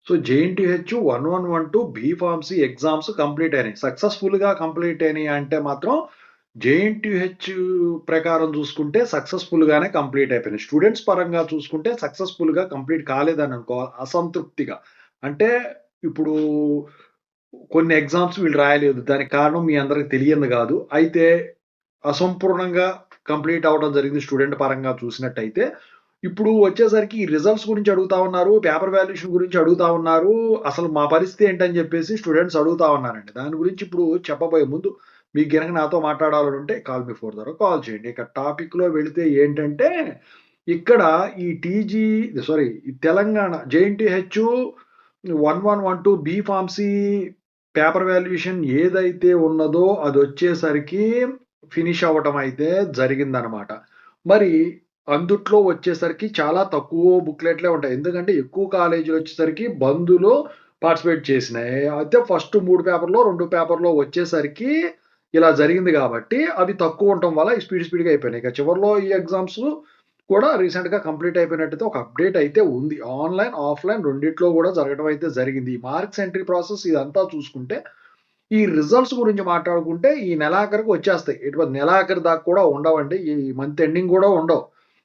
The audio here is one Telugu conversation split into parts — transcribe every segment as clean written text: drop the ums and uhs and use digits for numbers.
So, JNTH 1112 B Pharmacy exams complete అయినాయి. సక్సెస్‌ఫుల్‌గా కంప్లీట్ అయినాయి అంటే మాత్రం జేఎన్‌టీహెచ్ ప్రకారం చూసుకుంటే సక్సెస్‌ఫుల్‌గానే కంప్లీట్ అయిపోయినాయి. స్టూడెంట్స్ పరంగా చూసుకుంటే సక్సెస్‌ఫుల్‌గా కంప్లీట్ కాలేదని అనుకోవాలి. అసంతృప్తిగా. అంటే ఇప్పుడు కొన్ని ఎగ్జామ్స్ వీళ్ళు రాయలేదు. దానికి కారణం మీ అందరికి తెలియంది గాదు. అయితే అసంపూర్ణంగా కంప్లీట్ అవ్వడం జరిగింది స్టూడెంట్ పరంగా చూసినట్టయితే. ఇప్పుడు వచ్చేసరికి ఈ రిజల్ట్స్ గురించి అడుగుతా ఉన్నారు. పేపర్ వాల్యుయేషన్ గురించి అడుగుతా ఉన్నారు. అసలు మా పరిస్థితి ఏంటని జెప్పేసి స్టూడెంట్స్ అడుగుతా ఉన్నారండి. దాని గురించి ఇప్పుడు చెప్పబోయే ముందు మీకు గనక నాతో మాట్లాడాలనుంటే కాల్ మీ ఫర్దర్ కాల్ చేయండి. ఇక టాపిక్‌లో వెళితే ఏంటంటే, ఇక్కడ ఈ ఈ Telangana JNTH 1112 B pharmacy paper valuation ఏదైతే ఉన్నదో అదొచ్చేసరికి ఫినిష్ అవ్వటం అయితే జరిగిందనమాట. మరి అందుట్లో వచ్చేసరికి చాలా తక్కువ బుక్‌లెట్‌లే ఉంటాయి. ఎందుకంటే ఎక్కువ కాలేజీలొచ్చేసరికి బంద్‌లో పార్టిసిపేట్ చేసినాయి. అయితే ఫస్ట్ 3 పేపర్‌లో, 2 పేపర్‌లో వచ్చేసరికి ఇలా జరిగింది గాబట్టి, అవి తక్కువుంటం వల్ల స్పీడ్‌గా అయిపోయినాయి. ఇక చివర్లో ఈ ఎగ్జామ్స్ కూడా రీసెంట్‌గా కంప్లీట్ అయిపోయినట్టయితే ఒక అప్‌డేట్ అయితే ఉంది. ఆన్‌లైన్, ఆఫ్‌లైన్ రెండిట్లో గూడా జరగడం అయితే జరిగింది. ఈ మార్క్స్ ఎంట్రీ ప్రాసెస్ ఇదంతా చూసుకుంటే, ఈ రిజల్ట్స్ గురించి మాట్లాడుకుంటే ఈ నెలాఖరుకి వచ్చేస్తాయి. నెలాఖరు దాకా కూడా ఉండవండి. ఈ మంత్ ఎండింగ్ గూడా ఉండవు.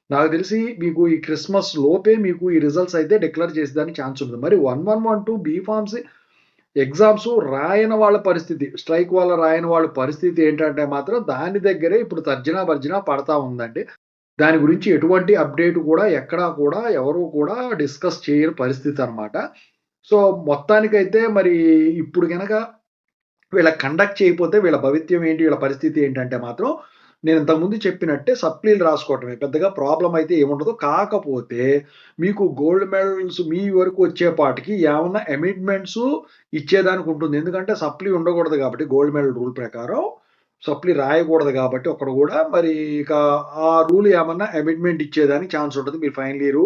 నాకు తెలిసి మీకు ఈ క్రిస్మస్ లోపే మీకు ఈ రిజల్ట్స్ అయితే డిక్లేర్ చేసేదానికి ఛాన్స్ ఉంది. మరి 1112 బీఫార్మసీ ఎగ్జామ్స్ రాయని వాళ్ళ పరిస్థితి, స్ట్రైక్ వల్ల రాయని వాళ్ళ పరిస్థితి ఏంటంటే మాత్రం దాని దగ్గరే ఇప్పుడు తర్జన భర్జన పడతా ఉందండి. దాని గురించి ఎటువంటి అప్‌డేట్ కూడా ఎక్కడా కూడా ఎవరు కూడా డిస్కస్ చేయని పరిస్థితనమాట. సో, మొత్తానికైతే మరి ఇప్పుడు గనక వీళ్ళ కండక్ట్ చేయకపోతే వీళ్ళ భవిత్యం ఏంటి? వీళ్ళ పరిస్థితి ఏంటంటే మాత్రం, నేను ఇంతకుముందు చెప్పినట్టే సప్లీలు రాసుకోవటమే. పెద్దగా ప్రాబ్లమ్ అయితే ఏముండదు. కాకపోతే మీకు గోల్డ్ మెడల్స్ మీ వరకు వచ్చేపాటికి ఏమన్నా అమెండ్‌మెంట్స్ ఇచ్చేదానికి ఉంటుంది. ఎందుకంటే సప్లీ ఉండకూడదు కాబట్టి గోల్డ్ మెడల్ రూల్ ప్రకారం. సప్లీ రాయకూడదు కాబట్టి ఒక్కడు గూడా మరి ఇక ఆ రూల్ ఏమన్నా అమెండ్‌మెంట్ ఇచ్చేదానికి ఛాన్స్ ఉంటది. మీరు ఫైనల్ ఇయరు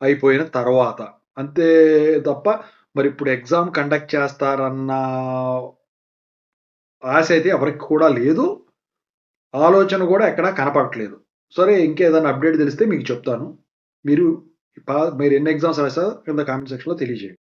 అయిపోయిన తర్వాత. అంతే తప్ప మరిప్పుడు ఎగ్జామ్ కండక్ట్ చేస్తారన్న ఆశ అయితే ఎవరికీ కూడా లేదు. ఆలోచన గూడా ఎక్కడా కనపడట్లేదు. సరే ఇంకేదైనా అప్‌డేట్ తెలిస్తే మీకు చెప్తాను. మీరు మీరెన్ని ఎగ్జామ్స్ రాసారో కింద కామెంట్ సెక్షన్‌లో తెలియజేయండి.